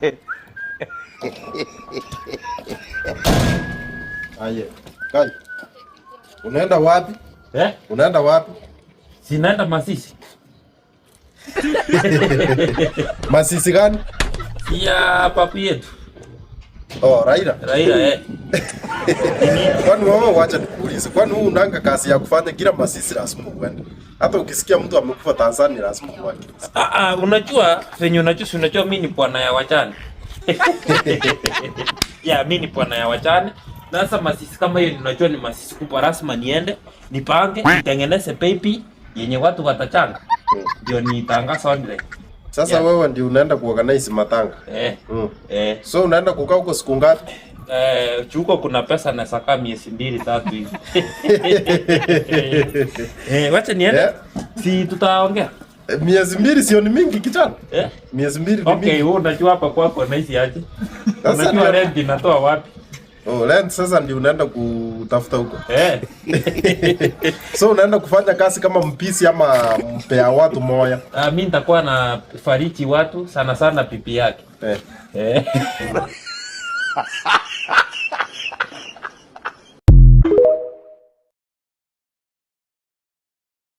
Aye. Kai. Unaenda wapi? Unaenda wapi? Sinaenda Masisi. Masisi gani? Ya papi yetu. Oh, Raila. Raila. Kwani wewe wacha nikuulize. Kwani wewe unanga kazi ya kufanya kila Masisi lazima uende? Hata ukisikia mtu amekufa Tanzania lazima uende. Unajua unajua mimi ni bwana ya wachane. Ya mimi ni bwana ya wachane. Na sasa Masisi kama hiyo unajua ni Masisi kubwa, lazima niende, nipange, nitengeneze paper yenye watu watachanga. Ndio nitangaza online. Sasa wewe ndio unaenda kuorganize matanga. So unaenda kukaa huko siku ngapi? Chuko kuna pesa na saka miezi 2-3 hivi. Wacha niende. Si tutaongea. Miezi 2 sio ni mingi kijana? Miezi 2 ni mingi. Okay, wewe unajua hapa kwako naishi aje? Unajua rent inatoa wapi? Oh, rent sasa ndio unaenda kutafuta huko. So unaenda kufanya kazi kama mpisi ama mpea watu moya? Mimi nitakuwa na fariji watu sana sana pipi yake.